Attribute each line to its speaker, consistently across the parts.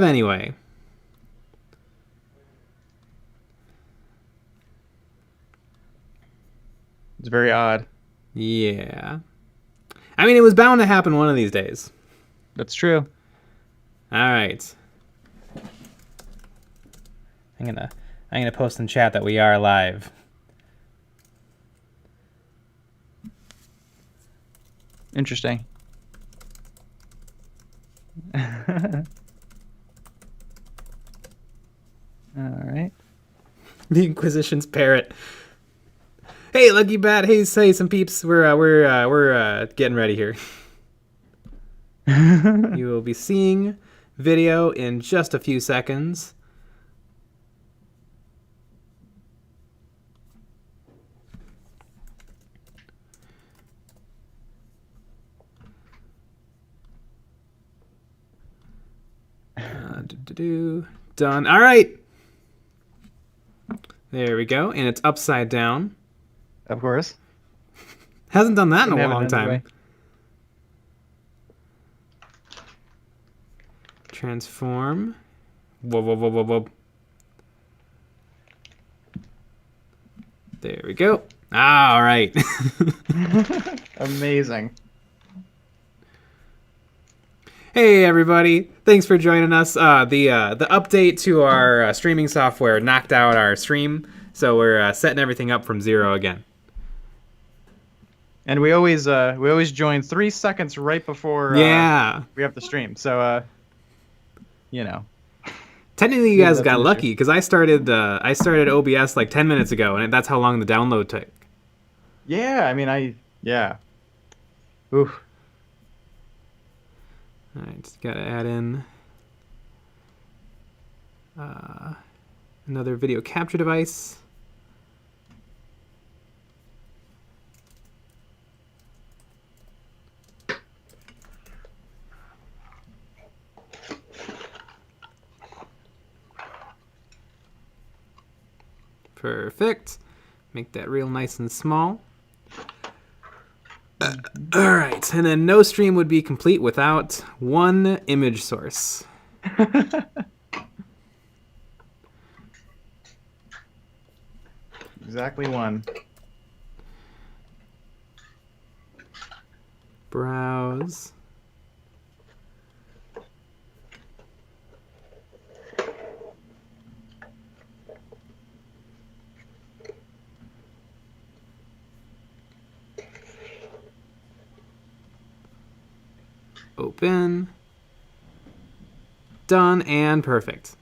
Speaker 1: Anyway.
Speaker 2: It's very odd.
Speaker 1: Yeah. I mean, it was bound to happen one of these days.
Speaker 2: That's true.
Speaker 1: All right. I'm gonna post in chat that we are live.
Speaker 2: Interesting. All right.
Speaker 1: The Inquisition's parrot. Hey, Lucky Bat. Hey, some peeps. We're getting ready here. You will be seeing video in just a few seconds. Done. All right. There we go. And it's upside down.
Speaker 2: Of course.
Speaker 1: Hasn't done that in a long time. Transform. Whoa, whoa, whoa, whoa, whoa. There we go. All right.
Speaker 2: Amazing.
Speaker 1: Hey everybody! Thanks for joining us. The update to our streaming software knocked out our stream, so we're setting everything up from zero again.
Speaker 2: And we always join 3 seconds right before we have the stream. So you know.
Speaker 1: Technically, you guys got lucky because I started OBS like 10 minutes ago, and that's how long the download took.
Speaker 2: Yeah, I mean yeah. Oof.
Speaker 1: All right, just gotta add in another video capture device. Perfect. Make that real nice and small. All right, and then no stream would be complete without one image source.
Speaker 2: Exactly one.
Speaker 1: Browse. Open. Done and perfect.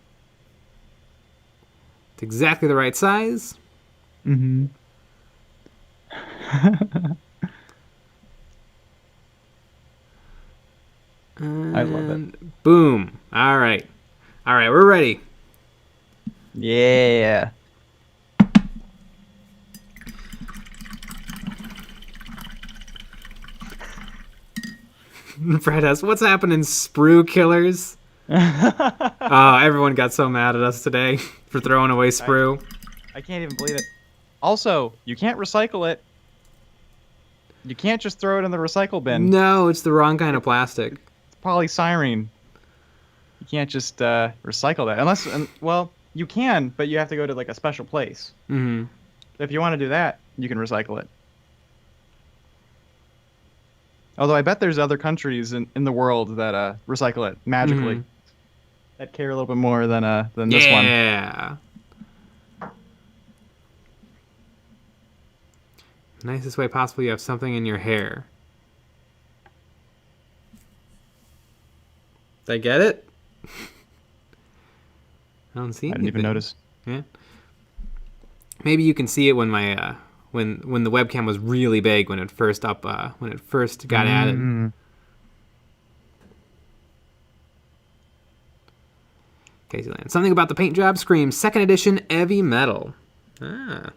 Speaker 1: It's exactly the right size.
Speaker 2: Mm-hmm. I love it.
Speaker 1: Boom. All right. All right, we're ready.
Speaker 2: Yeah.
Speaker 1: Fred asks, what's happening, sprue killers? Oh, everyone got so mad at us today for throwing away sprue.
Speaker 2: I can't even believe it. Also, you can't recycle it. You can't just throw it in the recycle bin.
Speaker 1: No, it's the wrong kind of plastic.
Speaker 2: It's polystyrene. You can't just recycle that. Unless, well, you can, but you have to go to like a special place.
Speaker 1: Mm-hmm.
Speaker 2: If you want to do that, you can recycle it. Although I bet there's other countries in the world that recycle it magically. That care a little bit more than this one.
Speaker 1: Yeah. Nicest way possible, you have something in your hair. Did I get it? I don't see anything.
Speaker 2: I didn't even notice.
Speaker 1: Yeah. Maybe you can see it when my when the webcam was really big when it first got added. Okay, so something about the paint job screams 2nd edition heavy metal. A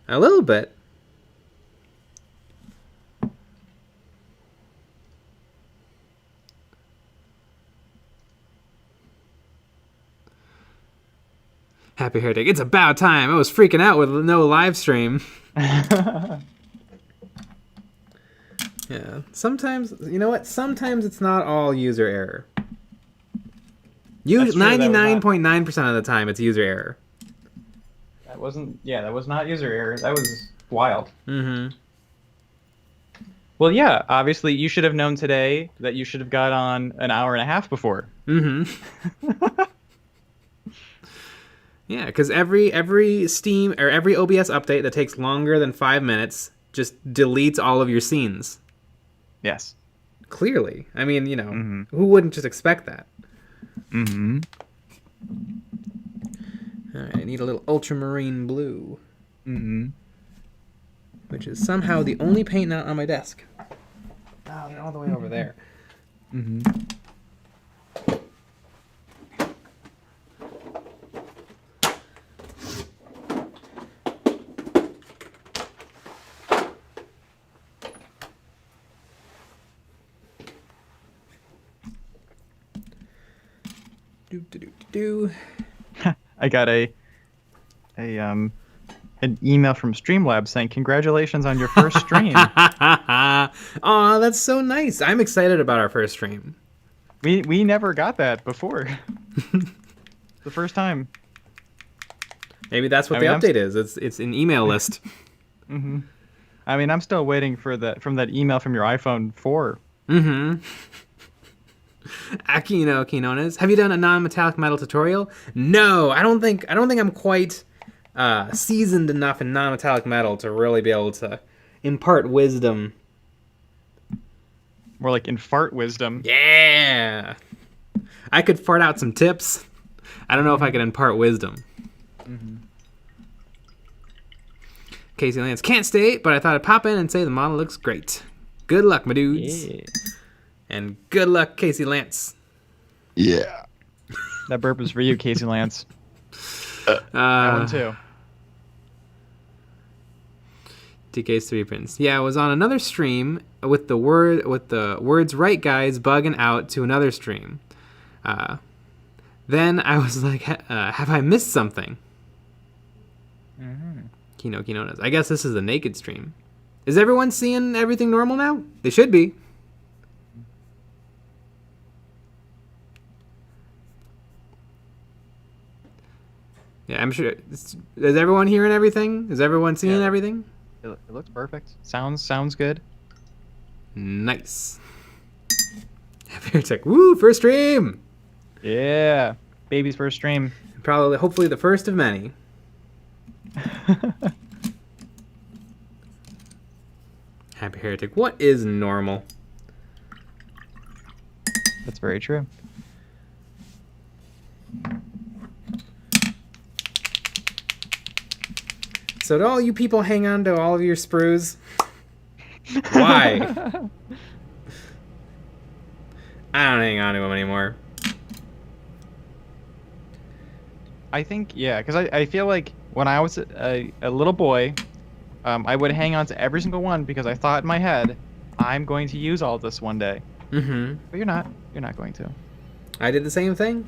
Speaker 1: little bit. Happy Heretic. It's about time. I was freaking out with no live stream. Yeah. Sometimes, you know what? Sometimes it's not all user error.
Speaker 2: That's true, that was not-
Speaker 1: 99.9% of the time, it's user error.
Speaker 2: That wasn't. Yeah, that was not user error. That was wild.
Speaker 1: Mm-hmm.
Speaker 2: Well, yeah. Obviously, you should have known today that you should have got on an hour and a half before.
Speaker 1: Mm-hmm. Yeah, because every Steam or every OBS update that takes longer than 5 minutes just deletes all of your scenes.
Speaker 2: Yes.
Speaker 1: Clearly. I mean, you know,
Speaker 2: Mm-hmm.
Speaker 1: who wouldn't just expect that?
Speaker 2: Mm-hmm.
Speaker 1: All right, I need a little ultramarine blue,
Speaker 2: Mm-hmm.
Speaker 1: which is somehow the only paint not on my desk. Oh, they're all the way over there.
Speaker 2: Mm-hmm.
Speaker 1: Do.
Speaker 2: I got an email from Streamlabs saying congratulations on your first stream.
Speaker 1: Aw, that's so nice. I'm excited about our first stream.
Speaker 2: We never got that before. The first time.
Speaker 1: Maybe that's what
Speaker 2: I mean,
Speaker 1: the update is. It's an email list.
Speaker 2: Mm-hmm. I mean, I'm still waiting for that email from your iPhone 4.
Speaker 1: Mm-hmm. Akino Kinones, have you done a non-metallic metal tutorial? No, I don't think I'm quite seasoned enough in non-metallic metal to really be able to impart wisdom.
Speaker 2: More like infart wisdom.
Speaker 1: Yeah, I could fart out some tips. I don't know if I could impart wisdom.
Speaker 2: Mm-hmm.
Speaker 1: Casey Lance can't stay, but I thought I'd pop in and say the model looks great. Good luck, my dudes.
Speaker 2: Yeah.
Speaker 1: And good luck, Casey Lance.
Speaker 3: Yeah.
Speaker 2: That burp is for you, Casey Lance. That one too.
Speaker 1: TK's 3 prints. Yeah, I was on another stream with the words right guys bugging out to another stream. Then I was like, have I missed something?
Speaker 2: Mm-hmm.
Speaker 1: Kino does. I guess this is the naked stream. Is everyone seeing everything normal now? They should be. Yeah, I'm sure. Is everyone hearing everything? Is everyone seeing everything?
Speaker 2: It looks perfect. Sounds good.
Speaker 1: Nice. Heretic. Woo! First stream.
Speaker 2: Yeah. Baby's first stream.
Speaker 1: Probably, hopefully, the first of many. Happy Heretic. What is normal?
Speaker 2: That's very true.
Speaker 1: So do all you people hang on to all of your sprues? Why? I don't hang on to them anymore.
Speaker 2: I think, yeah, because I feel like when I was a little boy, I would hang on to every single one because I thought in my head, I'm going to use all of this one day.
Speaker 1: Mm-hmm.
Speaker 2: But you're not. You're not going to.
Speaker 1: I did the same thing.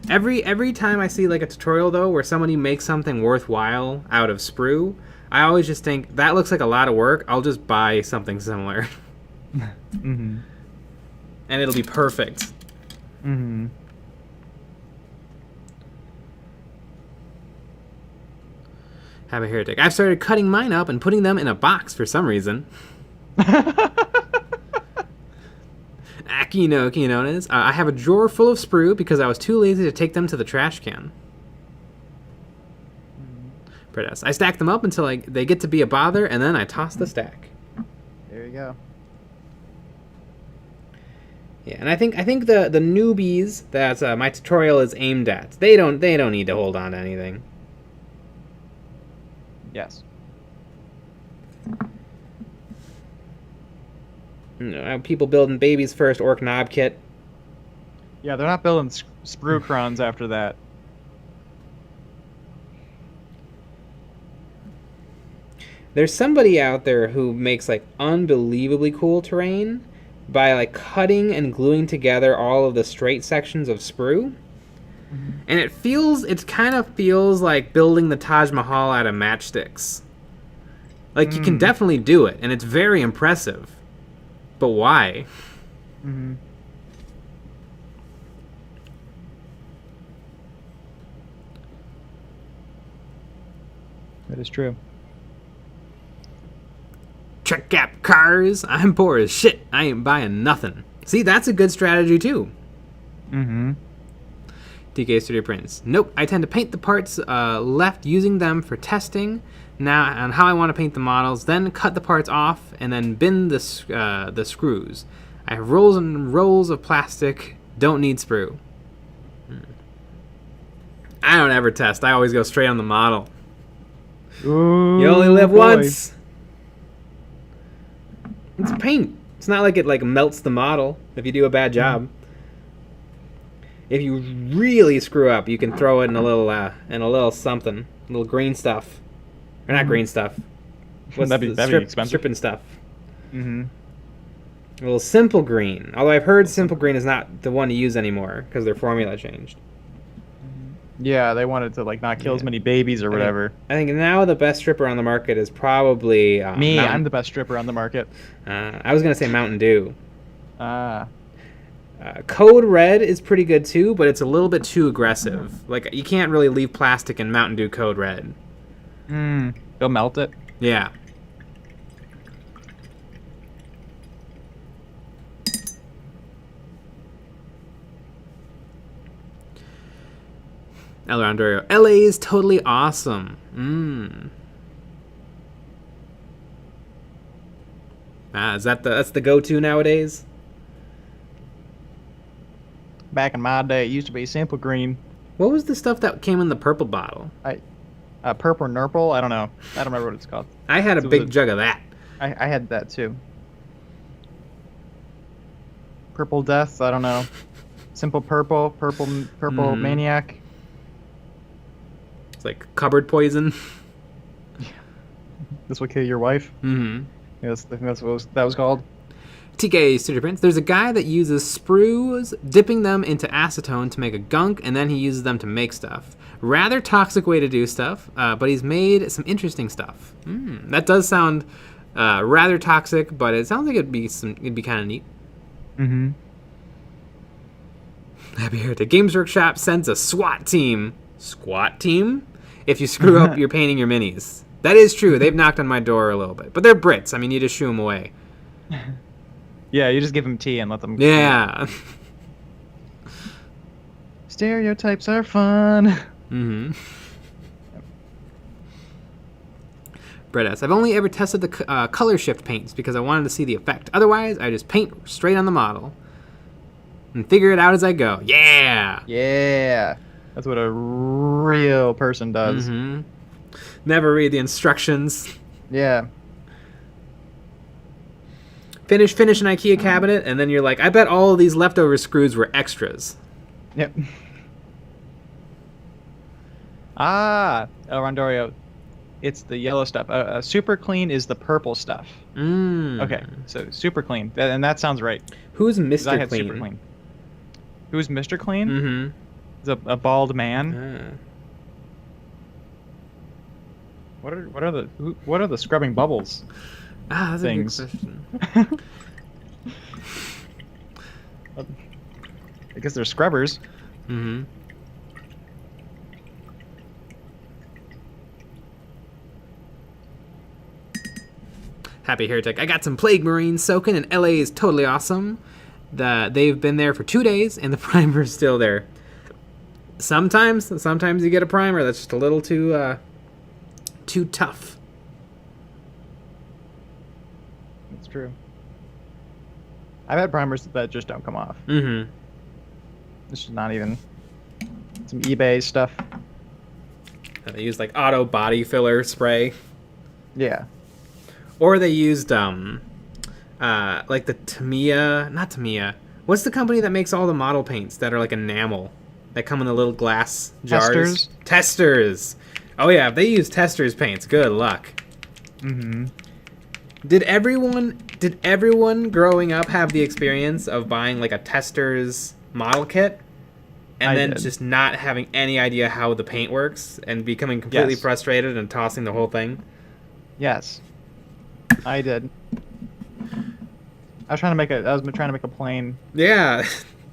Speaker 1: Every time I see like a tutorial though where somebody makes something worthwhile out of sprue, I always just think that looks like a lot of work. I'll just buy something similar.
Speaker 2: Mm-hmm.
Speaker 1: And it'll be perfect.
Speaker 2: Mm-hmm.
Speaker 1: Have a Heretic. I've started cutting mine up and putting them in a box for some reason. Akino Kinones. I have a drawer full of sprue because I was too lazy to take them to the trash can. Press. I stack them up until they get to be a bother, and then I toss the stack.
Speaker 2: There you go.
Speaker 1: Yeah, and I think the newbies that my tutorial is aimed at, they don't need to hold on to anything.
Speaker 2: Yes.
Speaker 1: You know, people building babies first orc knob kit.
Speaker 2: Yeah, they're not building sprue crons after that.
Speaker 1: There's somebody out there who makes like unbelievably cool terrain by like cutting and gluing together all of the straight sections of sprue. Mm-hmm. And it kind of feels like building the Taj Mahal out of matchsticks. Like you can definitely do it, and it's very impressive. But why?
Speaker 2: Mm-hmm. That is true.
Speaker 1: Truck gap cars. I'm poor as shit. I ain't buying nothing. See, that's a good strategy too.
Speaker 2: Mm-hmm.
Speaker 1: DK Studio Prints. Nope, I tend to paint the parts left using them for testing now on how I want to paint the models, then cut the parts off and then bin the screws. I have rolls and rolls of plastic, don't need sprue. I don't ever test, I always go straight on the model.
Speaker 2: Ooh,
Speaker 1: You only live
Speaker 2: boy.
Speaker 1: once. It's paint. It's not like it melts the model if you do a bad job. If you really screw up, you can throw it in a little something, a little green stuff, or not green stuff. What's
Speaker 2: That'd be expensive.
Speaker 1: Stripping stuff.
Speaker 2: Mm-hmm.
Speaker 1: A little simple green. Although I've heard simple green is not the one to use anymore because their formula changed.
Speaker 2: Yeah, they wanted to not kill as many babies or whatever.
Speaker 1: I think now the best stripper on the market is probably
Speaker 2: Me, I'm the best stripper on the market.
Speaker 1: I was gonna say Mountain Dew.
Speaker 2: Ah.
Speaker 1: Code Red is pretty good too, but it's a little bit too aggressive. You can't really leave plastic in Mountain Dew Code Red.
Speaker 2: They'll melt it.
Speaker 1: Yeah. El Rondorio. LA is totally awesome. That's the go-to nowadays?
Speaker 2: Back in my day, it used to be simple green.
Speaker 1: What was the stuff that came in the purple bottle?
Speaker 2: Purple nurple? I don't know. I don't remember what it's called.
Speaker 1: I had a big jug of that.
Speaker 2: I had that too. Purple death? I don't know. Simple purple maniac.
Speaker 1: It's like cupboard poison.
Speaker 2: This will kill your wife?
Speaker 1: Mm-hmm.
Speaker 2: Yes, I think that's what that was called.
Speaker 1: TK Studio Prints. There's a guy that uses sprues, dipping them into acetone to make a gunk, and then he uses them to make stuff. Rather toxic way to do stuff, but he's made some interesting stuff. That does sound rather toxic, but it sounds like it'd be kind of neat.
Speaker 2: Mm-hmm.
Speaker 1: Happy Heretic. Games Workshop sends a SWAT team. SWAT team? If you screw up, you're painting your minis. That is true. They've knocked on my door a little bit, but they're Brits. I mean, you just shoo them away.
Speaker 2: Yeah, you just give them tea and let them...
Speaker 1: Yeah.
Speaker 2: Stereotypes are fun.
Speaker 1: Mm-hmm. Brett S. I've only ever tested the color shift paints because I wanted to see the effect. Otherwise, I just paint straight on the model and figure it out as I go. Yeah!
Speaker 2: Yeah. That's what a real person does.
Speaker 1: Mm-hmm. Never read the instructions.
Speaker 2: Yeah.
Speaker 1: Finish an IKEA cabinet, and then you're like, I bet all of these leftover screws were extras.
Speaker 2: Yep. El Rondorio. It's the yellow stuff. Super clean is the purple stuff. Okay, so super clean. And that sounds right.
Speaker 1: Who's Mr.
Speaker 2: I had
Speaker 1: Clean?
Speaker 2: super clean. Who's Mr. Clean?
Speaker 1: Mm-hmm.
Speaker 2: He's a bald man. What are the scrubbing bubbles?
Speaker 1: That's
Speaker 2: things.
Speaker 1: a good question.
Speaker 2: I guess they're scrubbers.
Speaker 1: Mm-hmm. Happy Heretic. I got some Plague Marines soaking, and LA is totally awesome. They've been there for 2 days, and the primer's still there. Sometimes you get a primer that's just a little too tough.
Speaker 2: That's true. I've had primers that just don't come off.
Speaker 1: Mm-hmm.
Speaker 2: This is not even some eBay stuff.
Speaker 1: They used auto body filler spray.
Speaker 2: Yeah.
Speaker 1: Or they used the Tamiya, not Tamiya. What's the company that makes all the model paints that are enamel that come in the little glass jars? Testers. Oh yeah, if they use Testers paints, good luck.
Speaker 2: Mm-hmm.
Speaker 1: Did everyone growing up have the experience of buying a Testers model kit and then just not having any idea how the paint works and becoming completely frustrated and tossing the whole thing?
Speaker 2: Yes. I did. I was trying to make a plane.
Speaker 1: Yeah.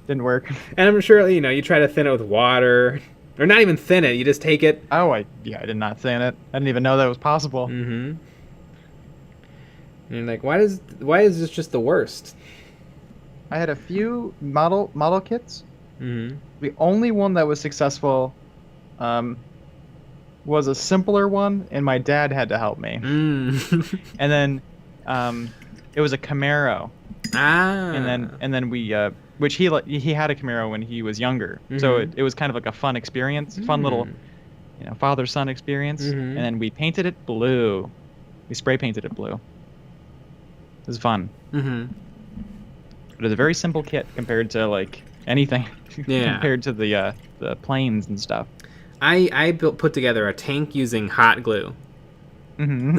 Speaker 2: Didn't work.
Speaker 1: And I'm sure you try to thin it with water. Or not even thin it. You just take it.
Speaker 2: Oh, I did not thin it. I didn't even know that was possible.
Speaker 1: Mm-hmm. And you're like, why is this just the worst?
Speaker 2: I had a few model kits.
Speaker 1: Mm-hmm.
Speaker 2: The only one that was successful was a simpler one, and my dad had to help me.
Speaker 1: Mm.
Speaker 2: And then it was a Camaro.
Speaker 1: Ah.
Speaker 2: And then we which he had a Camaro when he was younger.
Speaker 1: Mm-hmm.
Speaker 2: So it was kind of like a fun experience, fun little father-son experience.
Speaker 1: Mm-hmm.
Speaker 2: And then we painted it blue. We spray painted it blue. It was fun.
Speaker 1: Mm-hmm.
Speaker 2: But it's a very simple kit compared to like anything.
Speaker 1: Yeah.
Speaker 2: Compared to the planes and stuff.
Speaker 1: I put together a tank using hot glue.
Speaker 2: Mm-hmm.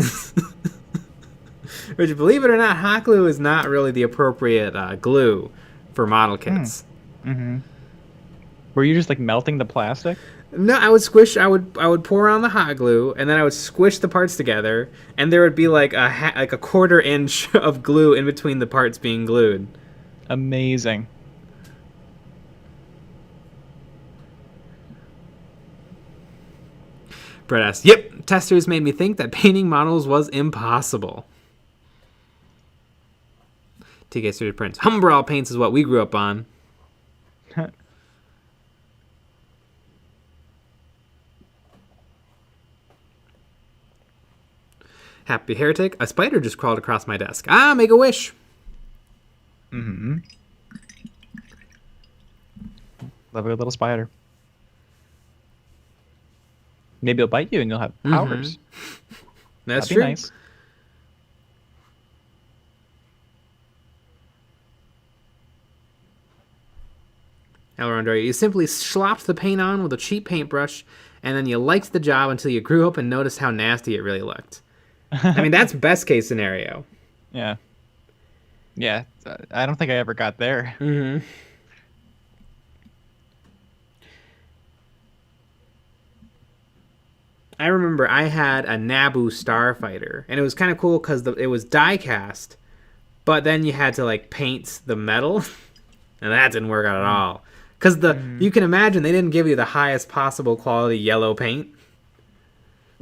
Speaker 1: Which, believe it or not, hot glue is not really the appropriate glue for model kits.
Speaker 2: Mm-hmm. Were you just like melting the plastic?
Speaker 1: No, I would squish. I would pour on the hot glue, and then I would squish the parts together, and there would be like a quarter inch of glue in between the parts being glued.
Speaker 2: Amazing.
Speaker 1: Brett asks, "Yep, testers made me think that painting models was impossible." TK Studio Prints. Humbrol paints is what we grew up on. Happy Heretic. A spider just crawled across my desk. Ah, make a wish.
Speaker 2: Mm-hmm. Love a good little spider. Maybe it'll bite you and you'll have powers.
Speaker 1: That's
Speaker 2: That'd
Speaker 1: true.
Speaker 2: Be nice.
Speaker 1: Elrondor, you simply slopped the paint on with a cheap paintbrush, and then you liked the job until you grew up and noticed how nasty it really looked. I mean, that's best case scenario.
Speaker 2: Yeah. Yeah. I don't think I ever got there.
Speaker 1: Mm-hmm. I remember I had a Naboo starfighter, and it was kind of cool because it was die cast, but then you had to like paint the metal, and that didn't work out at all. Because you can imagine they didn't give you the highest possible quality yellow paint.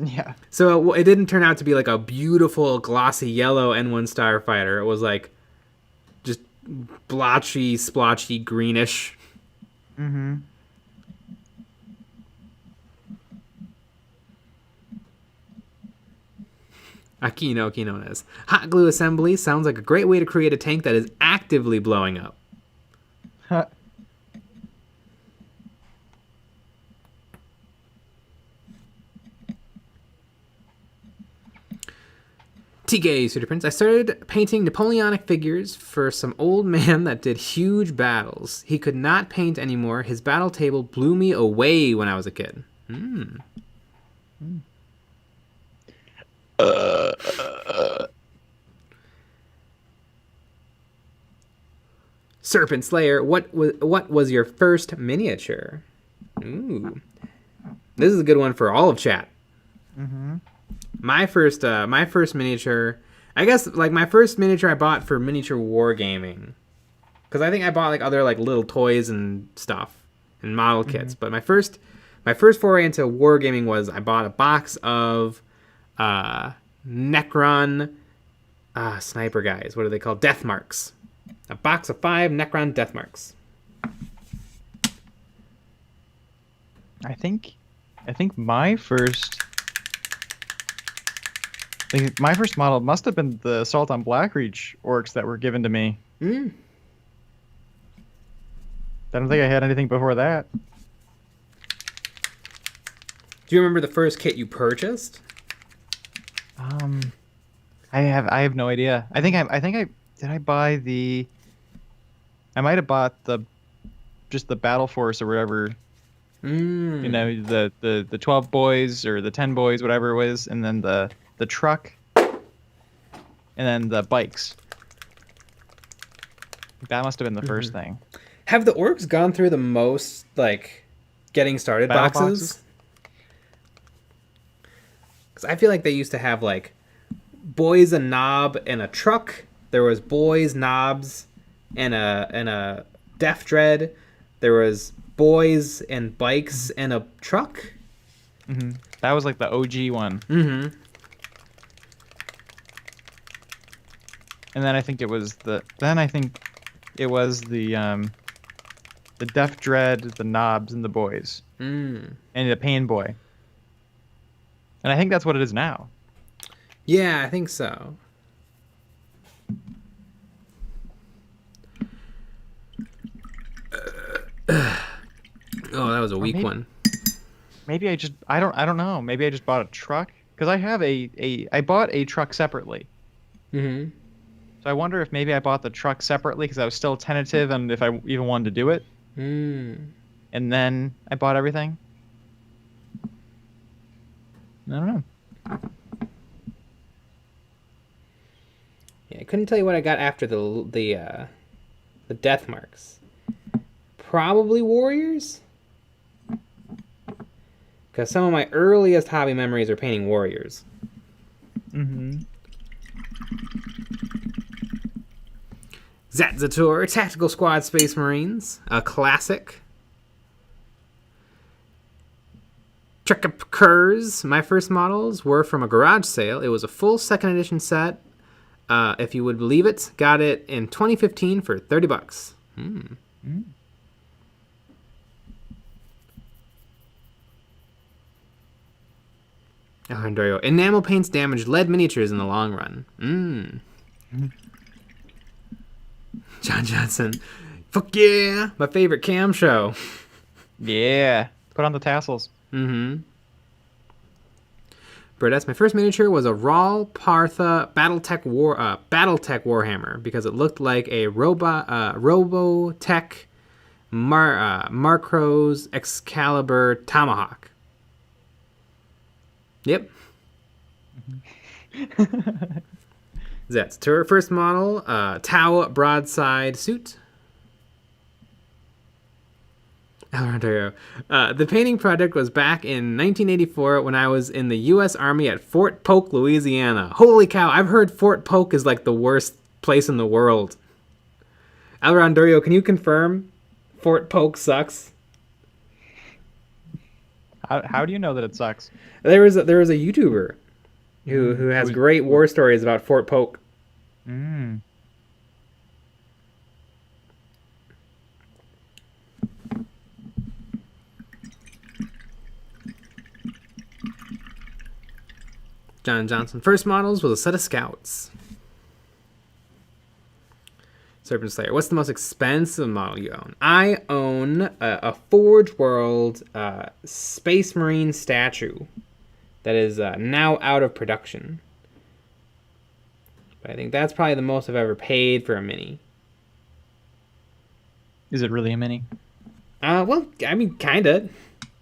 Speaker 2: Yeah.
Speaker 1: So it didn't turn out to be like a beautiful glossy yellow N1 starfighter. It was like just blotchy, splotchy, greenish.
Speaker 2: Mm-hmm.
Speaker 1: Aquino Quinones. Hot glue assembly sounds like a great way to create a tank that is actively blowing up. TK Studio Prints. I started painting Napoleonic figures for some old man that did huge battles. He could not paint anymore. His battle table blew me away when I was a kid. Serpent Slayer, what was your first miniature? Ooh, this is a good one for all of chat.
Speaker 2: Mm-hmm.
Speaker 1: My first miniature, I guess, like my first miniature I bought for miniature wargaming, because I think I bought like other like little toys and stuff and model kits, but my first foray into wargaming was I bought a box of Necron sniper guys. What are they called? Death marks. A box of 5 Necron death marks.
Speaker 2: I think my first model must have been the Assault on Blackreach orcs that were given to me. I don't think I had anything before that.
Speaker 1: Do you remember the first kit you purchased?
Speaker 2: I have no idea. I think I did. I buy the. I might have bought just the Battle Force or whatever. You know, the 12 boys or the 10 boys, whatever it was, and then the truck, and then the bikes. That must have been the first thing.
Speaker 1: Have the orcs gone through the most like getting started boxes? Because I feel like they used to have like boys, a knob, and a truck. There was boys, knobs, and a Death Dread. There was boys and bikes and a truck.
Speaker 2: Mm-hmm. That was like the OG one.
Speaker 1: Mm-hmm.
Speaker 2: And then I think it was the Death Dread, the Knobs, and the Boys.
Speaker 1: Mm.
Speaker 2: And the Pain Boy. And I think that's what it is now.
Speaker 1: Yeah, I think so. Oh, that was a weak one.
Speaker 2: Maybe I don't know. Maybe I just bought a truck because I have I bought a truck separately.
Speaker 1: Mm-hmm.
Speaker 2: So I wonder if maybe I bought the truck separately because I was still tentative and if I even wanted to do it.
Speaker 1: Mm.
Speaker 2: And then I bought everything. I don't know.
Speaker 1: Yeah, I couldn't tell you what I got after the death marks. Probably warriors. Because some of my earliest hobby memories are painting warriors.
Speaker 2: Mm-hmm.
Speaker 1: Zatzator, Tactical Squad Space Marines, a classic. Trekkers, my first models were from a garage sale. It was a full second edition set. If you would believe it, got it in 2015 for $30. Mm.
Speaker 2: Mm.
Speaker 1: Alejandro, enamel paints damage lead miniatures in the long run. Mm.
Speaker 2: Mm.
Speaker 1: John Johnson, fuck yeah, my favorite cam show.
Speaker 2: Yeah, put on the tassels.
Speaker 1: Mm-hmm. Burdess, my first miniature was a Rawl Partha Battletech Warhammer because it looked like a Robotech Marcros Excalibur Tomahawk. Yep. That's her first model, Tau broadside suit. Alejandro, the painting project was back in 1984 when I was in the U.S. Army at Fort Polk, Louisiana. Holy cow, I've heard Fort Polk is like the worst place in the world. Alejandro, can you confirm Fort Polk sucks?
Speaker 2: How do you know that it sucks?
Speaker 1: There was a YouTuber who has great war stories about Fort Polk.
Speaker 2: Mm.
Speaker 1: John Johnson first models was a set of scouts. Serpent Slayer, what's the most expensive model you own? I own a Forge World Space Marine statue that is now out of production. But I think that's probably the most I've ever paid for a mini.
Speaker 2: Is it really a mini?
Speaker 1: Well, I mean, kinda.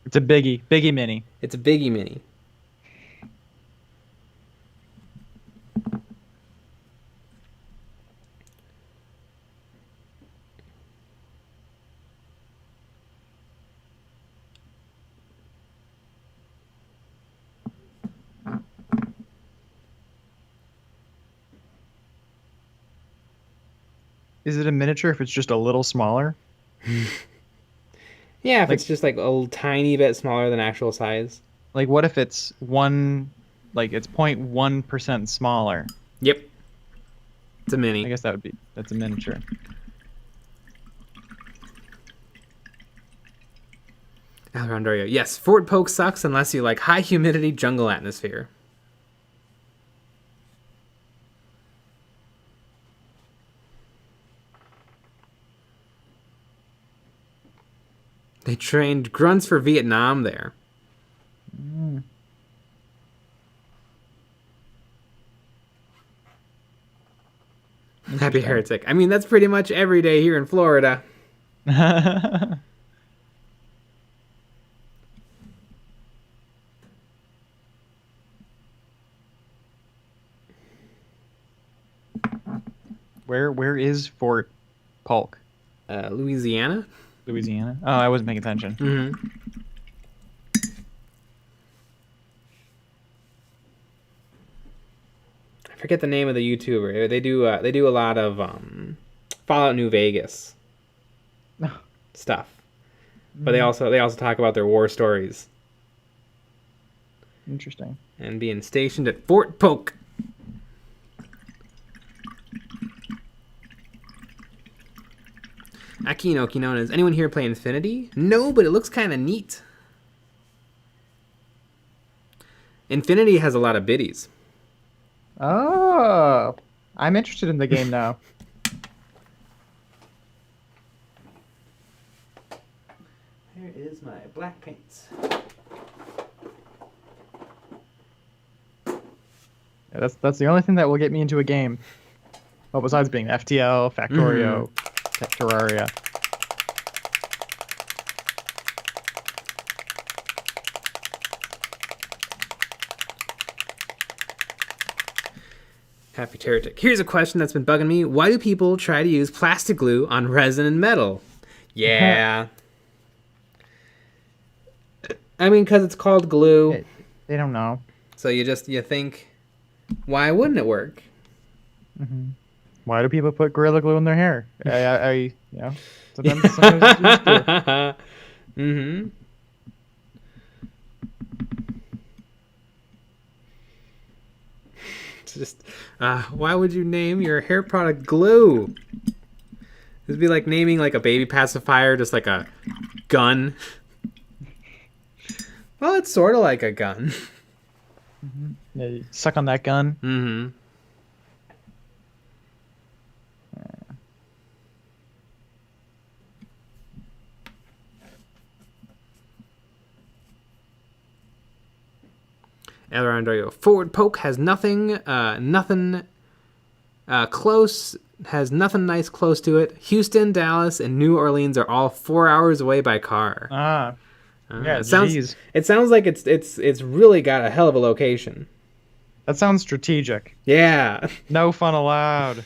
Speaker 2: It's a biggie mini.
Speaker 1: It's a biggie mini.
Speaker 2: Is it a miniature if it's just a little smaller?
Speaker 1: Yeah, if it's just like a tiny bit smaller than actual size.
Speaker 2: Like, what if it's it's 0.1% smaller?
Speaker 1: Yep. It's a mini.
Speaker 2: I guess that's a miniature.
Speaker 1: Alejandro, yes, Fort Polk sucks unless you like high humidity jungle atmosphere. They trained grunts for Vietnam there.
Speaker 2: Mm.
Speaker 1: Happy Heretic. I mean, that's pretty much every day here in Florida.
Speaker 2: Where is Fort Polk?
Speaker 1: Louisiana?
Speaker 2: Louisiana? Oh, I wasn't paying attention.
Speaker 1: Mm-hmm. I forget the name of the YouTuber. They do a lot of Fallout New Vegas stuff. But they also talk about their war stories.
Speaker 2: Interesting.
Speaker 1: And being stationed at Fort Polk. Akinoki known as, anyone here play Infinity? No, but it looks kind of neat. Infinity has a lot of biddies.
Speaker 2: Oh, I'm interested in the game now.
Speaker 1: Here is my black paints.
Speaker 2: Yeah, that's the only thing that will get me into a game. Well, besides being FTL, Factorio, Terraria.
Speaker 1: Happy Heretic. Here's a question that's been bugging me. Why do people try to use plastic glue on resin and metal? Yeah. I mean, because it's called glue.
Speaker 2: They don't know.
Speaker 1: So you think, why wouldn't it work?
Speaker 2: Why do people put Gorilla Glue in their hair? Sometimes it's used to.
Speaker 1: Mm-hmm. It's just, why would you name your hair product glue? It'd be like naming like a baby pacifier just like a gun. Well, it's sort of like a gun.
Speaker 2: Yeah, you suck on that gun.
Speaker 1: Mm-hmm. Elrondoyo. Forward Poke has nothing close, has nothing nice close to it. Houston, Dallas, and New Orleans are all 4 hours away by car.
Speaker 2: Yeah,
Speaker 1: it sounds like it's really got a hell of a location.
Speaker 2: That sounds strategic.
Speaker 1: Yeah.
Speaker 2: No fun allowed.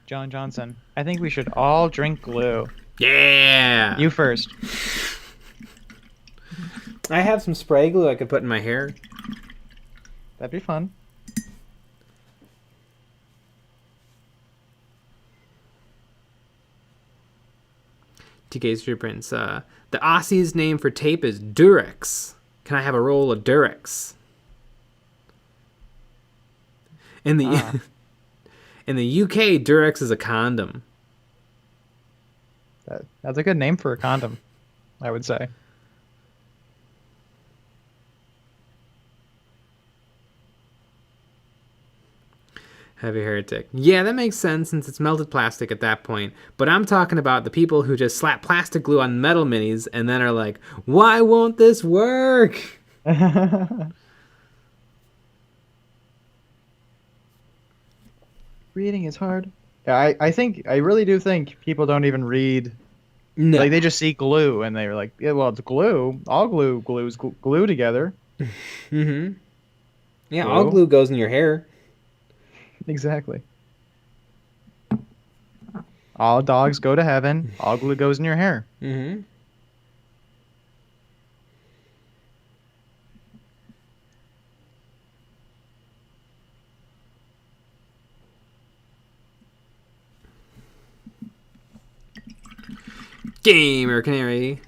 Speaker 2: John Johnson, I think we should all drink glue.
Speaker 1: Yeah.
Speaker 2: You first.
Speaker 1: I have some spray glue I could put in my hair.
Speaker 2: That'd be fun.
Speaker 1: TK Street Prince. The Aussies' name for tape is Durex. Can I have a roll of Durex? In the in the UK, Durex is a condom.
Speaker 2: That's a good name for a condom, I would say.
Speaker 1: Heavy Heretic. Yeah, that makes sense since it's melted plastic at that point. But I'm talking about the people who just slap plastic glue on metal minis and then are like, why won't this work?
Speaker 2: Reading is hard. Yeah, I really do think people don't even read.
Speaker 1: No.
Speaker 2: Like, they just see glue and they're like, yeah, well, it's glue. All glues glue together.
Speaker 1: Mm-hmm. Yeah,
Speaker 2: Glue.
Speaker 1: all glue goes in your hair.
Speaker 2: Exactly. All dogs go to heaven. All glue goes in your hair.
Speaker 1: Mm-hmm. Gamer Canary.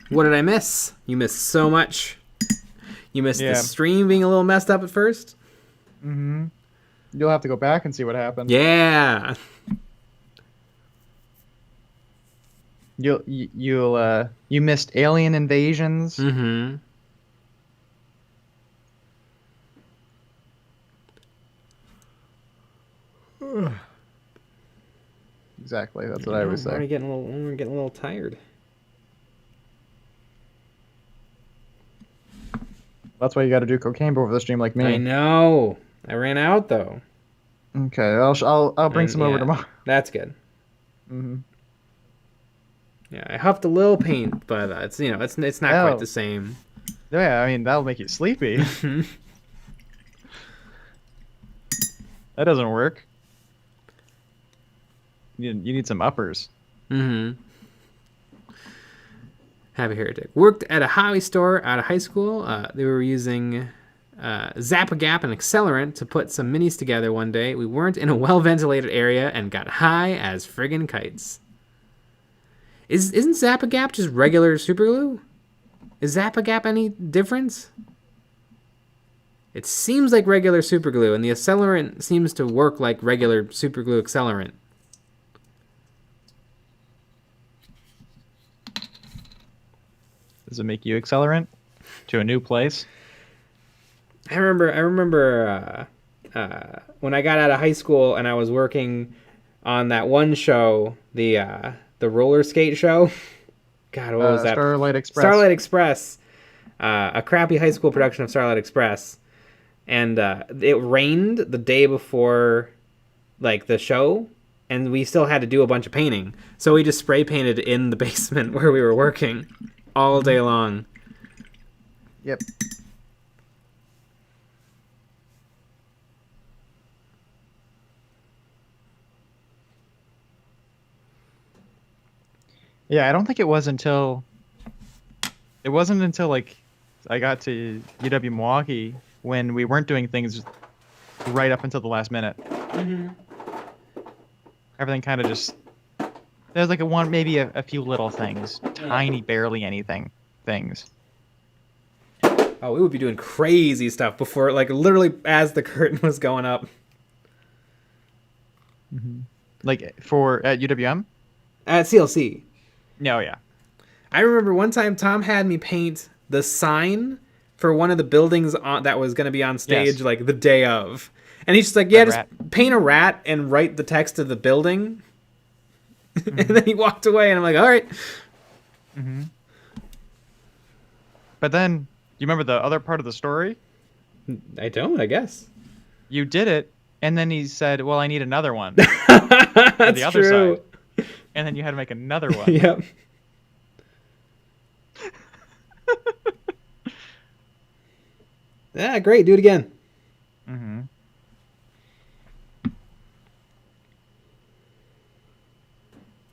Speaker 1: What did I miss? You missed so much. You missed the stream being a little messed up at first.
Speaker 2: Mm-hmm. You'll have to go back and see what happened.
Speaker 1: Yeah.
Speaker 2: You missed alien invasions.
Speaker 1: Mm-hmm.
Speaker 2: Exactly. That's what I would say.
Speaker 1: We're getting a little tired.
Speaker 2: That's why you got to do cocaine before the stream, like me.
Speaker 1: I know. I ran out though.
Speaker 2: Okay, I'll bring
Speaker 1: And,
Speaker 2: some over
Speaker 1: yeah,
Speaker 2: tomorrow.
Speaker 1: that's good.
Speaker 2: Mm-hmm.
Speaker 1: Yeah, I huffed a little paint, but it's not quite
Speaker 2: Oh,
Speaker 1: the same.
Speaker 2: yeah. I mean, that'll make you sleepy. That doesn't work. You need some uppers.
Speaker 1: Mm-hmm. Happy Heretic. Worked at a hobby store out of high school. They were using Zap-A-Gap and accelerant to put some minis together one day. We weren't in a well-ventilated area and got high as friggin' kites. Isn't Zap-A-Gap just regular superglue? Is Zap-A-Gap any difference? It seems like regular superglue, and the accelerant seems to work like regular superglue accelerant.
Speaker 2: Does it make you accelerant to a new place?
Speaker 1: I remember when I got out of high school and I was working on that one show, the roller skate show. God, what was that?
Speaker 2: Starlight Express.
Speaker 1: Starlight Express. A crappy high school production of Starlight Express. And it rained the day before, like, the show, and we still had to do a bunch of painting. So we just spray painted in the basement where we were working all day long.
Speaker 2: Yep. Yeah, I don't think it wasn't until like I got to UW Milwaukee when we weren't doing things right up until the last minute.
Speaker 1: Mm-hmm.
Speaker 2: Everything kind of just there's like maybe a few little things, tiny, barely anything things.
Speaker 1: Oh, we would be doing crazy stuff before, like, literally as the curtain was going up.
Speaker 2: Mm-hmm. Like at UWM?
Speaker 1: At CLC.
Speaker 2: No, yeah.
Speaker 1: I remember one time Tom had me paint the sign for one of the buildings that was going to be on stage, like, the day of. And he's just like, yeah, just paint a rat and write the text of the building. Mm-hmm. And then he walked away, and I'm like, all right.
Speaker 2: Mm-hmm. But then, you remember the other part of the story?
Speaker 1: I don't, I guess.
Speaker 2: You did it, and then he said, well, I need another one.
Speaker 1: That's
Speaker 2: the other
Speaker 1: true.
Speaker 2: Side. And then you had to make another one.
Speaker 1: Yep. Yeah, great. Do it again.
Speaker 2: Mm-hmm.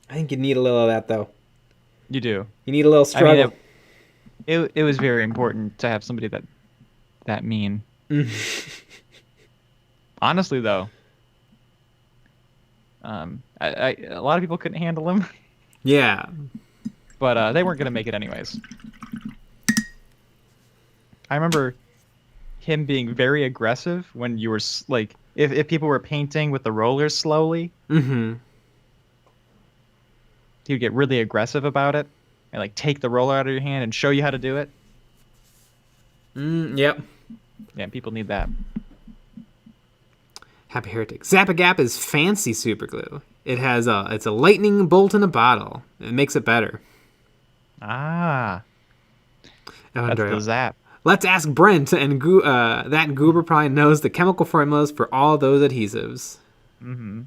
Speaker 1: I think you need a little of that, though.
Speaker 2: You do.
Speaker 1: You need a little struggle.
Speaker 2: I mean, it was very important to have somebody that mean. Honestly, though, a lot of people couldn't handle him.
Speaker 1: Yeah.
Speaker 2: But they weren't going to make it anyways. I remember him being very aggressive when you were, like, if people were painting with the rollers slowly.
Speaker 1: Mm-hmm.
Speaker 2: He would get really aggressive about it and, like, take the roller out of your hand and show you how to do it.
Speaker 1: Yep.
Speaker 2: Yeah, people need that.
Speaker 1: Happy Heretic. Zap-A-Gap is fancy superglue. It's a lightning bolt in a bottle. It makes it better.
Speaker 2: Ah. That's the zap.
Speaker 1: Let's ask Brent, and that goober probably knows the chemical formulas for all those adhesives.
Speaker 2: Mm-hmm.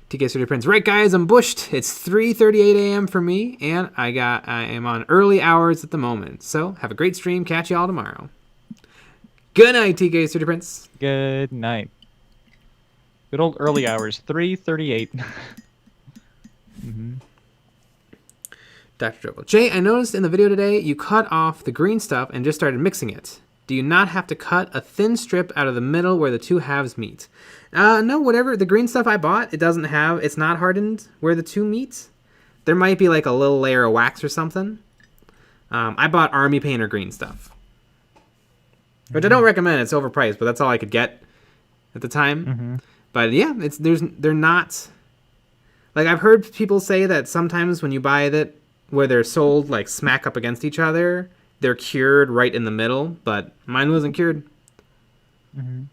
Speaker 1: TK Studio Prints. Right, guys, I'm bushed. It's 3:38 a.m. for me, and I am on early hours at the moment. So have a great stream. Catch you all tomorrow. Good night, TK Studio Prints.
Speaker 2: Good night. Good old early hours. 3:38. Mm-hmm.
Speaker 1: Dr. Jokel. Jay, I noticed in the video today you cut off the green stuff and just started mixing it. Do you not have to cut a thin strip out of the middle where the two halves meet? No, whatever. The green stuff I bought, it's not hardened where the two meet. There might be like a little layer of wax or something. I bought Army Painter green stuff, which I don't recommend. It's overpriced, but that's all I could get at the time.
Speaker 2: Mm-hmm.
Speaker 1: But yeah, they're not, like, I've heard people say that sometimes when you buy that, where they're sold like smack up against each other, they're cured right in the middle, but mine wasn't cured.
Speaker 2: Mm-hmm.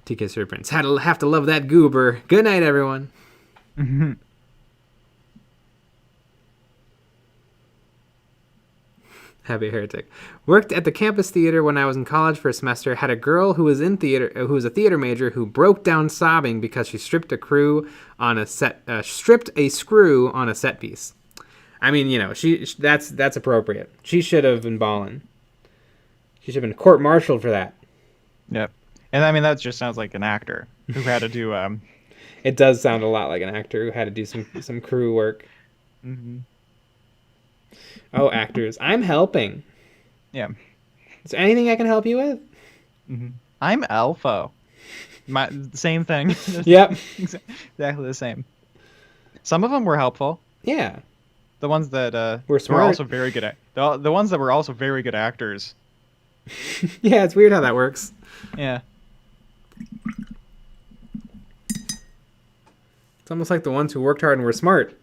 Speaker 1: TK Serpents. Have to love that goober. Good night, everyone. Happy heretic. Worked at the campus theater when I was in college for a semester. Had a girl who was a theater major who broke down sobbing because she stripped a screw on a set piece. I mean, that's appropriate. She should have been balling. She should have been court-martialed for that.
Speaker 2: Yep. And I mean, that just sounds like an actor who had to do.
Speaker 1: It does sound a lot like an actor who had to do some crew work.
Speaker 2: Mm-hmm.
Speaker 1: Oh, actors. I'm helping.
Speaker 2: Yeah.
Speaker 1: Is there anything I can help you with?
Speaker 2: Mm-hmm. I'm Alpha. Same thing.
Speaker 1: Yep.
Speaker 2: Exactly the same. Some of them were helpful.
Speaker 1: Yeah.
Speaker 2: The ones that
Speaker 1: were smart.
Speaker 2: were also very good at the ones that were also very good actors.
Speaker 1: Yeah, it's weird how that works.
Speaker 2: Yeah.
Speaker 1: It's almost like the ones who worked hard and were smart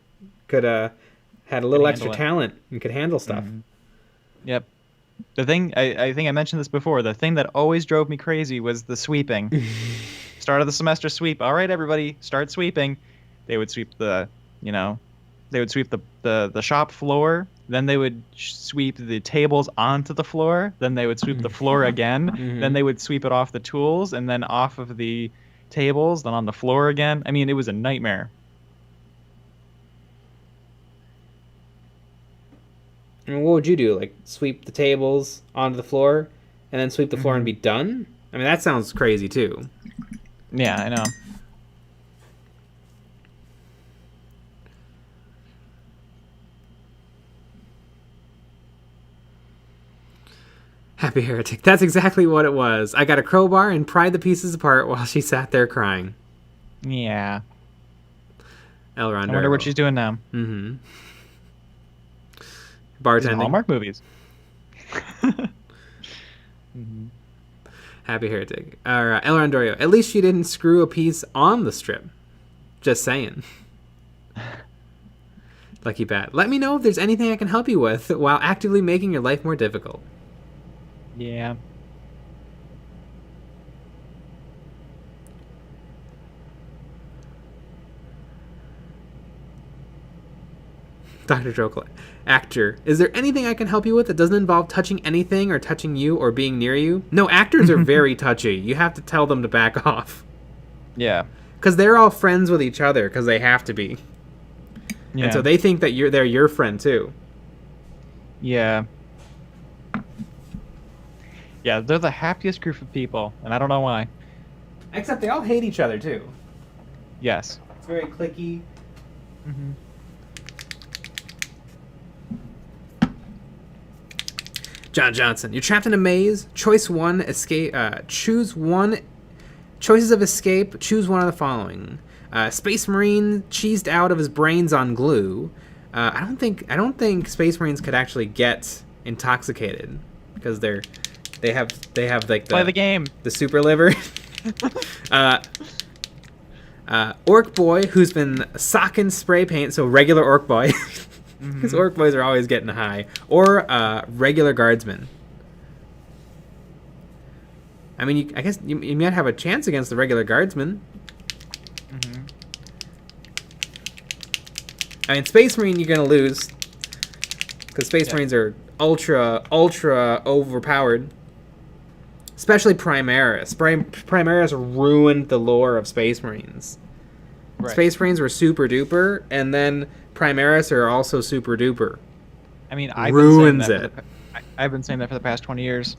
Speaker 1: could had a little extra talent and could handle stuff.
Speaker 2: Mm-hmm. Yep. The thing I think I mentioned this before. The thing that always drove me crazy was the sweeping. Start of the semester sweep. All right, everybody, start sweeping. They would sweep the shop floor. Then they would sweep the tables onto the floor. Then they would sweep the floor again. Mm-hmm. Then they would sweep it off the tools and then off of the tables, then on the floor again. I mean, it was a nightmare.
Speaker 1: And what would you do? Like sweep the tables onto the floor and then sweep the floor and be done? I mean, that sounds crazy too.
Speaker 2: Yeah, I know.
Speaker 1: Happy heretic. That's exactly what it was. I got a crowbar and pried the pieces apart while she sat there crying.
Speaker 2: Yeah.
Speaker 1: Elrond.
Speaker 2: I wonder what she's doing now.
Speaker 1: Mm-hmm. Bartending.
Speaker 2: Hallmark movies. Mm-hmm.
Speaker 1: Happy heretic. Elrond Dorio. At least she didn't screw a piece on the strip. Just saying. Lucky Bat. Let me know if there's anything I can help you with while actively making your life more difficult.
Speaker 2: Yeah.
Speaker 1: Dr. Drokle. Actor. Is there anything I can help you with that doesn't involve touching anything or touching you or being near you? No, actors are very touchy. You have to tell them to back off.
Speaker 2: Yeah.
Speaker 1: Because they're all friends with each other because they have to be. Yeah. And so they think that they're your friend too.
Speaker 2: Yeah. Yeah, they're the happiest group of people, and I don't know why.
Speaker 1: Except they all hate each other too.
Speaker 2: Yes.
Speaker 1: It's very cliquey.
Speaker 2: Mm-hmm.
Speaker 1: John Johnson. You're trapped in a maze. Choice one, escape. Choose one. Choices of escape. Choose one of the following. Space Marine cheesed out of his brains on glue. I don't think Space Marines could actually get intoxicated because they have like
Speaker 2: play the game,
Speaker 1: the super liver. Orc boy who's been socking spray paint, so regular orc boy. Because orc boys are always getting high. Or regular guardsman. I mean, I guess you might have a chance against the regular guardsman.
Speaker 2: Mm-hmm.
Speaker 1: I mean, Space Marine you're gonna lose because Space Marines are ultra overpowered. Especially Primaris. Primaris ruined the lore of Space Marines. Right. Space Marines were super duper, and then Primaris are also super duper.
Speaker 2: I mean, I've been saying that for the past 20 years.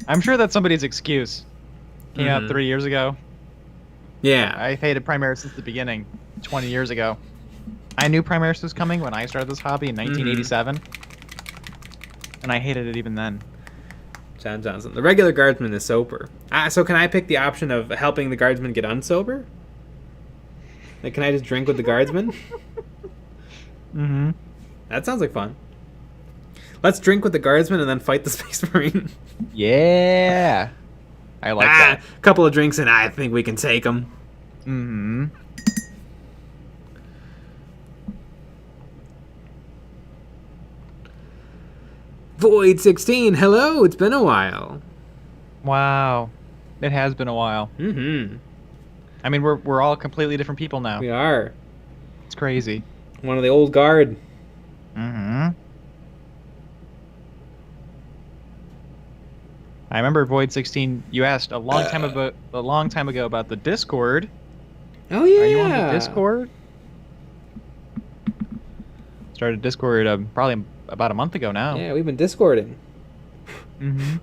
Speaker 2: I'm sure that's somebody's excuse. Came out 3 years ago.
Speaker 1: Yeah.
Speaker 2: I've hated Primaris since the beginning, 20 years ago. I knew Primaris was coming when I started this hobby in 1987. And I hated it even then.
Speaker 1: John Johnson. The regular guardsman is sober. So can I pick the option of helping the guardsman get unsober? Like, can I just drink with the guardsman?
Speaker 2: Mm-hmm.
Speaker 1: That sounds like fun. Let's drink with the guardsman and then fight the Space Marine.
Speaker 2: Yeah. I like that.
Speaker 1: A couple of drinks and I think we can take them.
Speaker 2: Mm-hmm.
Speaker 1: Void 16, hello, it's been a while.
Speaker 2: Wow. It has been a while.
Speaker 1: Mm-hmm.
Speaker 2: I mean, we're all completely different people now.
Speaker 1: We are.
Speaker 2: It's crazy.
Speaker 1: One of the old guard.
Speaker 2: Mm-hmm. I remember Void 16. You asked a long time ago about the Discord.
Speaker 1: Oh yeah.
Speaker 2: Are you on the Discord? Started Discord probably about a month ago now.
Speaker 1: Yeah, we've been Discording.
Speaker 2: Mm-hmm.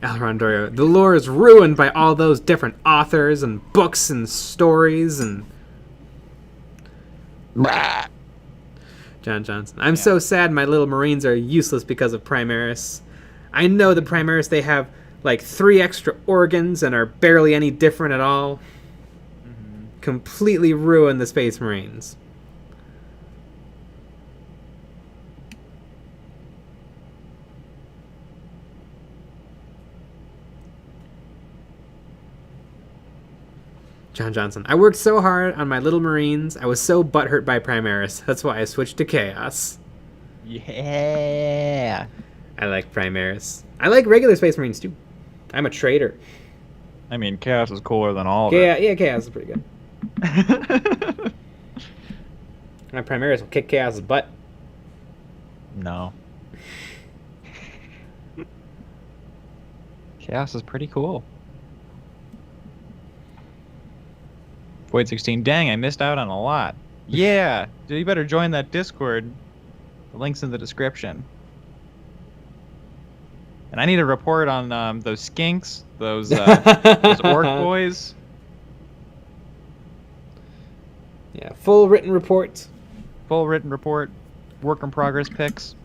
Speaker 1: Alrondorio, the lore is ruined by all those different authors and books and stories and... John Johnson. I'm so sad my little Marines are useless because of Primaris. I know the Primaris, they have like 3 extra organs and are barely any different at all. Mm-hmm. Completely ruin the Space Marines. John Johnson. I worked so hard on my little Marines. I was so butthurt by Primaris. That's why I switched to Chaos.
Speaker 2: Yeah.
Speaker 1: I like Primaris. I like regular Space Marines too. I'm a traitor.
Speaker 2: I mean, Chaos is cooler than all of it.
Speaker 1: Yeah, Chaos is pretty good. My Primaris will kick Chaos's butt.
Speaker 2: No. Chaos is pretty cool. Void 16. Dang, I missed out on a lot. Yeah, you better join that Discord. The link's in the description. And I need a report on those skinks, those orc boys.
Speaker 1: Yeah, full written report.
Speaker 2: Full written report. Work in progress pics.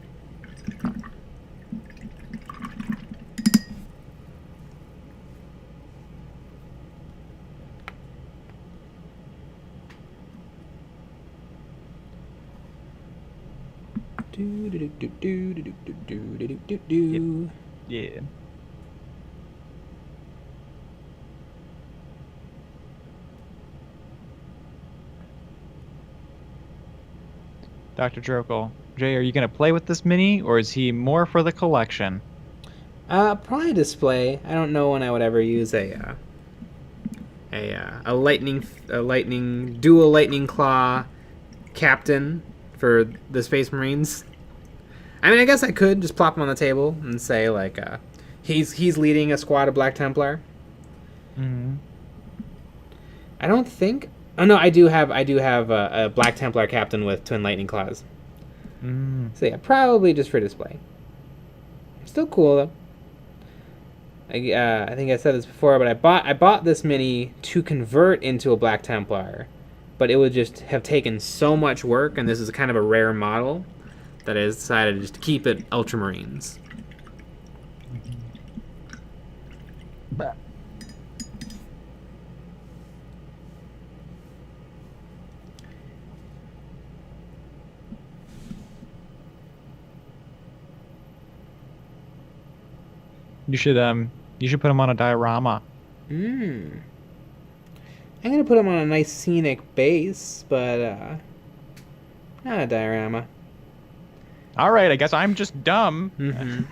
Speaker 2: Yeah. Dr. Drokel, Jay, are you going to play with this mini, or is he more for the collection?
Speaker 1: Probably display. I don't know when I would ever use a dual lightning claw captain for the Space Marines. I mean, I guess I could just plop him on the table and say like, he's leading a squad of Black Templar.
Speaker 2: Mm-hmm.
Speaker 1: I don't think. Oh no, I do have a Black Templar captain with twin lightning claws.
Speaker 2: Mm.
Speaker 1: So yeah, probably just for display. Still cool though. I think I said this before, but I bought this mini to convert into a Black Templar, but it would just have taken so much work, and this is kind of a rare model, that I decided just to keep it Ultramarines.
Speaker 2: But you should put him on a diorama.
Speaker 1: I'm gonna put him on a nice scenic base, but not a diorama.
Speaker 2: All right, I guess I'm just dumb.
Speaker 1: Mm-hmm.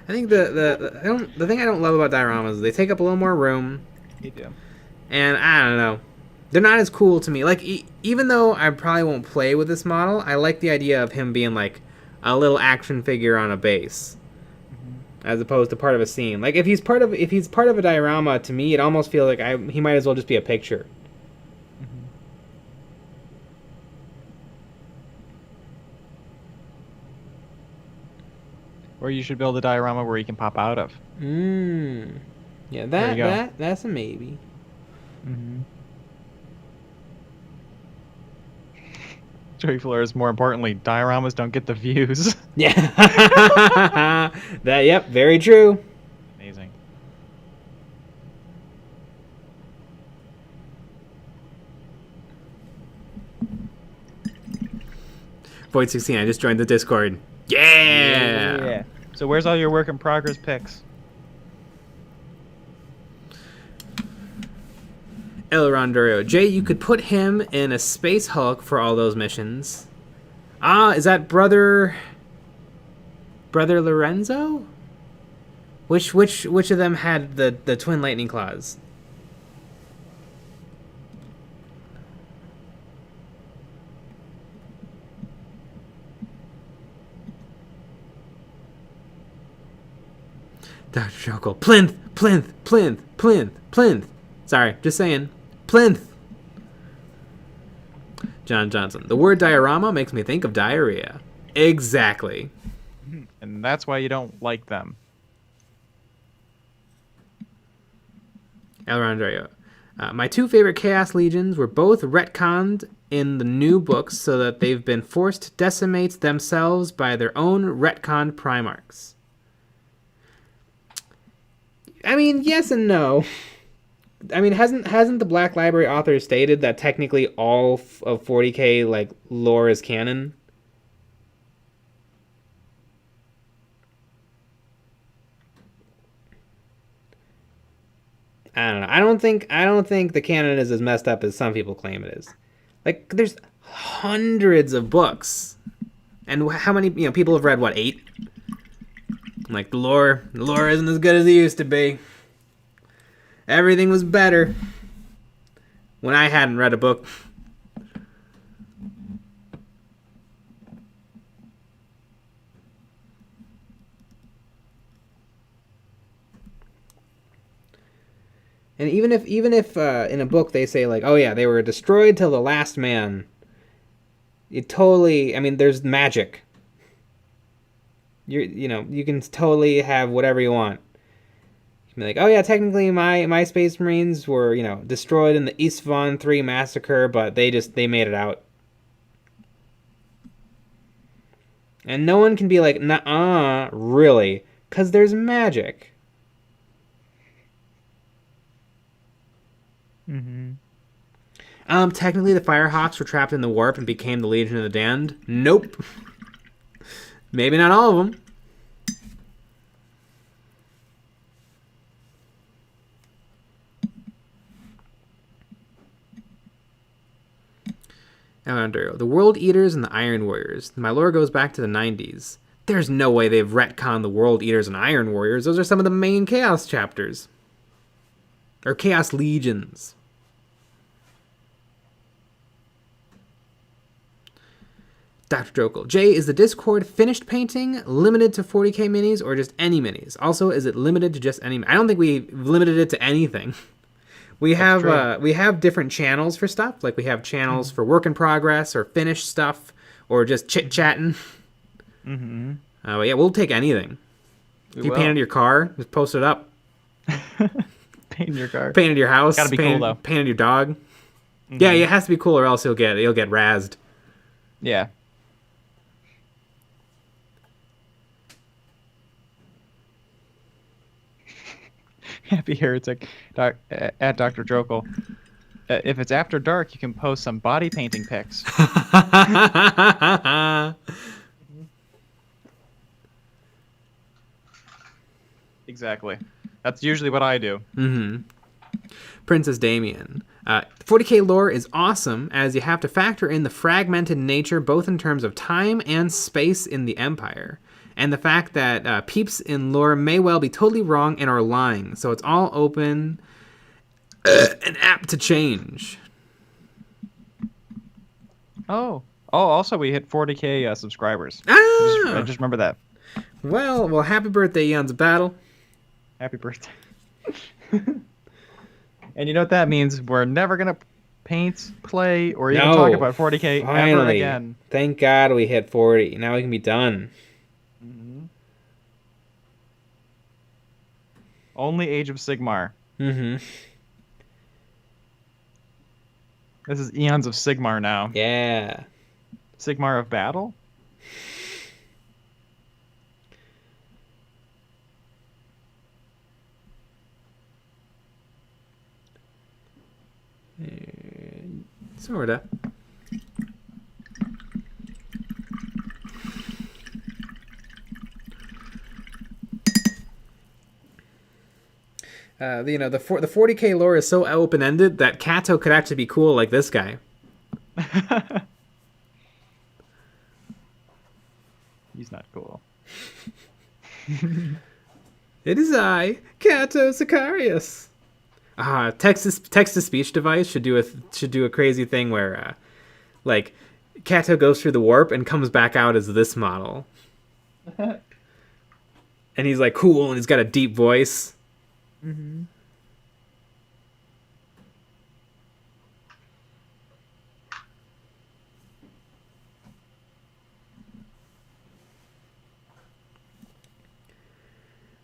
Speaker 1: I think the thing I don't love about dioramas is they take up a little more room.
Speaker 2: You do.
Speaker 1: And I don't know, they're not as cool to me. Like even though I probably won't play with this model, I like the idea of him being like a little action figure on a base. As opposed to part of a scene. Like if he's part of a diorama, to me it almost feels like he might as well just be a picture.
Speaker 2: Mm-hmm. Or you should build a diorama where he can pop out of.
Speaker 1: Yeah, that's a maybe.
Speaker 2: Mm-hmm. Joey Flores, more importantly, dioramas don't get the views.
Speaker 1: Yeah. Yep, very true.
Speaker 2: Amazing.
Speaker 1: Void 16, I just joined the Discord. Yeah.
Speaker 2: So where's all your work in progress pics?
Speaker 1: El Rondorio. Jay, you could put him in a Space Hulk for all those missions. Is that Brother Lorenzo? Which of them had the twin lightning claws? Dr. Jokel. Plinth, plinth, plinth, plinth, plinth. Sorry, just saying. Plinth. John Johnson. The word diorama makes me think of diarrhea. Exactly.
Speaker 2: And that's why you don't like them.
Speaker 1: Alejandro. My two favorite Chaos Legions were both retconned in the new books so that they've been forced to decimate themselves by their own retconned Primarchs. I mean, yes and no. I mean, hasn't the Black Library author stated that technically all of 40k like lore is canon? I don't know. I don't think the canon is as messed up as some people claim it is. Like, there's hundreds of books, and how many people have read 8? Like, the lore isn't as good as it used to be. Everything was better when I hadn't read a book. And even if in a book they say like, oh yeah, they were destroyed till the last man, it totally, I mean, there's magic. You can totally have whatever you want. You can be like, oh yeah, technically my Space Marines were, destroyed in the Isstvan 3 massacre, but they made it out. And no one can be like, nuh-uh, really, because there's magic.
Speaker 2: Mm-hmm.
Speaker 1: Technically the Firehawks were trapped in the warp and became the Legion of the Damned. Nope. Maybe not all of them. The World Eaters and the Iron Warriors. My lore goes back to the 90s. There's no way they've retconned the World Eaters and Iron Warriors. Those are some of the main Chaos chapters. Or Chaos Legions. Dr. Jokel. Jay, is the Discord finished painting limited to 40k minis or just any minis? Also, is it limited to just any? I don't think we limited it to anything. We have different channels for stuff. Like we have channels for work in progress or finished stuff or just chit chatting.
Speaker 2: Mm-hmm.
Speaker 1: But yeah, we'll take anything. If you painted your car, just post it up.
Speaker 2: Painted your car.
Speaker 1: Painted your house.
Speaker 2: Gotta be cool though.
Speaker 1: Painted your dog.
Speaker 2: Mm-hmm.
Speaker 1: Yeah, it has to be cool or else you'll get razzed.
Speaker 2: Yeah. Happy Heretic at Dr. Jokel. If it's after dark, you can post some body painting pics. Exactly. That's usually what I do.
Speaker 1: Mm-hmm. Princess Damien. 40k lore is awesome as you have to factor in the fragmented nature both in terms of time and space in the Empire. And the fact that peeps in lore may well be totally wrong and are lying. So it's all open and apt to change.
Speaker 2: Oh, also we hit 40k subscribers.
Speaker 1: Ah!
Speaker 2: I just remember that.
Speaker 1: Well, happy birthday, EonsOfBattle.
Speaker 2: Happy birthday. And you know what that means? We're never going to paint, play, or even talk about 40k ever again.
Speaker 1: Thank God we hit 40. Now we can be done.
Speaker 2: Mm-hmm. Only Age of Sigmar.
Speaker 1: Mm-hmm.
Speaker 2: This is Eons of Sigmar now.
Speaker 1: Yeah.
Speaker 2: Sigmar of Battle?
Speaker 1: Sorta. The 40k lore is so open-ended that CATO could actually be cool like this guy.
Speaker 2: He's not cool.
Speaker 1: It is I, CATO SICARIUS. Text-to-speech device should do a crazy thing where, like, CATO goes through the warp and comes back out as this model. And he's like cool, and he's got a deep voice.
Speaker 2: Mm-hmm.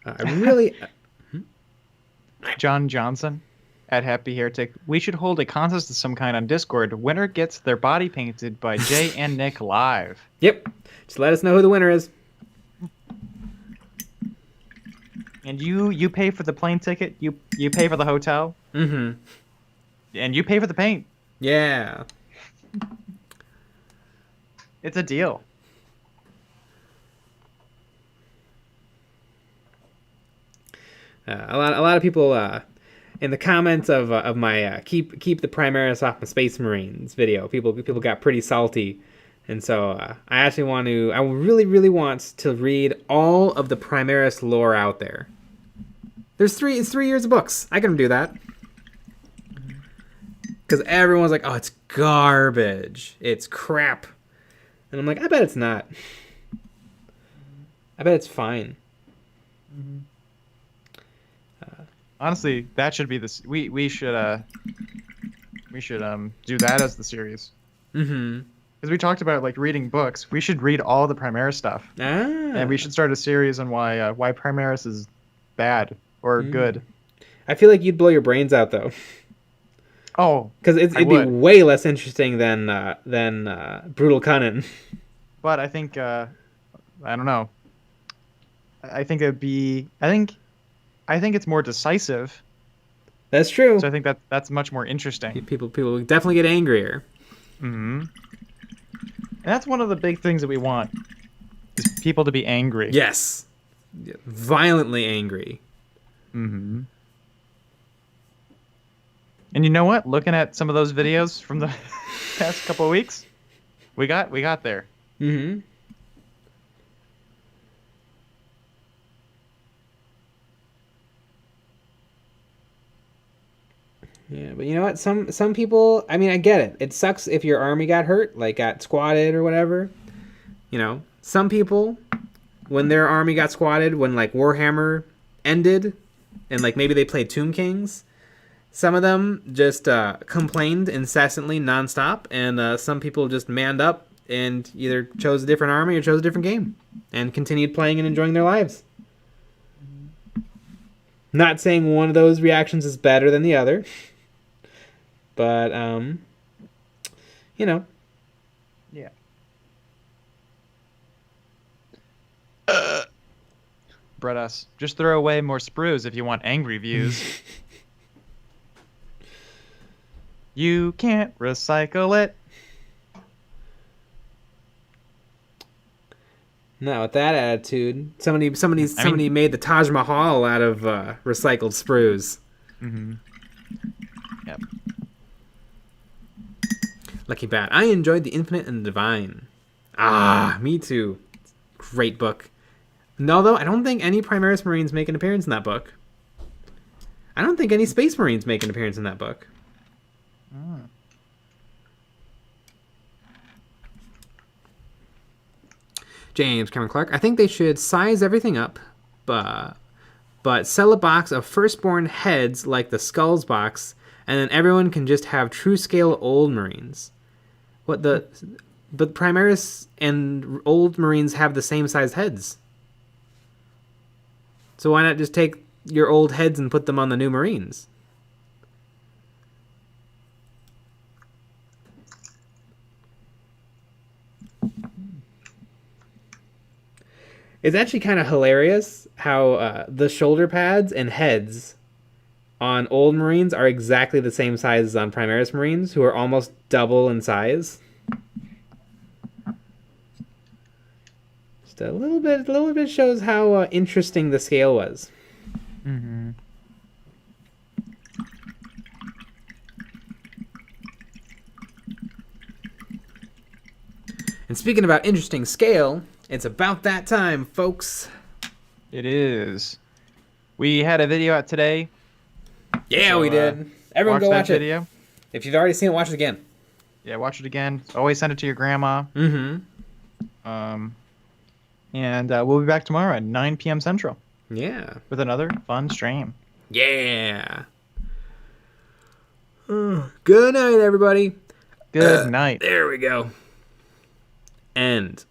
Speaker 1: I really...
Speaker 2: John Johnson at Happy Heretic. We should hold a contest of some kind on Discord. Winner gets their body painted by Jay and Nick live.
Speaker 1: Yep. Just let us know who the winner is.
Speaker 2: And you pay for the plane ticket. You pay for the hotel.
Speaker 1: Mm-hmm.
Speaker 2: And you pay for the paint.
Speaker 1: Yeah.
Speaker 2: It's a deal.
Speaker 1: A lot of people in the comments of my keep the Primaris off my Space Marines video, people got pretty salty, and so I really want to read all of the Primaris lore out there. It's 3 years of books. I can do that because everyone's like, oh, it's garbage, it's crap, and I'm like, I bet it's not. I bet it's fine.
Speaker 2: Mm-hmm. Honestly, that should be this. We should do that as the series.
Speaker 1: Mm-hmm.
Speaker 2: Because we talked about like reading books. We should read all the Primaris stuff. And we should start a series on why Primaris is bad or good.
Speaker 1: I feel like you'd blow your brains out though.
Speaker 2: Oh,
Speaker 1: because it'd be way less interesting than Brutal Cunning.
Speaker 2: But I think I don't know. I think it'd be. I think it's more decisive.
Speaker 1: That's true.
Speaker 2: So I think that's much more interesting.
Speaker 1: People would definitely get angrier.
Speaker 2: Mm-hmm. And that's one of the big things that we want, is people to be angry.
Speaker 1: Yes. Violently angry.
Speaker 2: Mm-hmm. And you know what? Looking at some of those videos from the past couple of weeks, we got there.
Speaker 1: Mm-hmm. Yeah, but you know what? Some people, I mean, I get it. It sucks if your army got hurt, like got squatted or whatever. You know, some people, when their army got squatted, when like Warhammer ended, and like maybe they played Tomb Kings, some of them just complained incessantly, nonstop, and some people just manned up and either chose a different army or chose a different game and continued playing and enjoying their lives. Not saying one of those reactions is better than the other. But, you know.
Speaker 2: Yeah. Brett us. Just throw away more sprues if you want angry views. You can't recycle it.
Speaker 1: No, with that attitude, somebody made the Taj Mahal out of recycled sprues.
Speaker 2: Mm-hmm. Yep.
Speaker 1: Lucky Bat. I enjoyed The Infinite and the Divine. Ah, me too. Great book. Although I don't think any Primaris Marines make an appearance in that book. I don't think any Space Marines make an appearance in that book.
Speaker 2: Mm.
Speaker 1: James Cameron Clark. I think they should size everything up, but sell a box of firstborn heads like the Skulls box, and then everyone can just have true scale old Marines. But Primaris and old Marines have the same size heads. So why not just take your old heads and put them on the new Marines? It's actually kind of hilarious how the shoulder pads and heads on old Marines are exactly the same size as on Primaris Marines, who are almost double in size. Just a little bit shows how interesting the scale was.
Speaker 2: Mm-hmm.
Speaker 1: And speaking about interesting scale, it's about that time, folks.
Speaker 2: It is. We had a video out today.
Speaker 1: Yeah,
Speaker 2: So,
Speaker 1: we did. Everyone go
Speaker 2: that
Speaker 1: watch it.
Speaker 2: video.
Speaker 1: If you've already seen it, watch it again.
Speaker 2: Yeah, watch it again. Always send it to your grandma.
Speaker 1: Mm-hmm.
Speaker 2: And we'll be back tomorrow at 9 p.m. Central
Speaker 1: Yeah.
Speaker 2: with another fun stream.
Speaker 1: Yeah. Good night, everybody.
Speaker 2: Good night.
Speaker 1: There we go. End.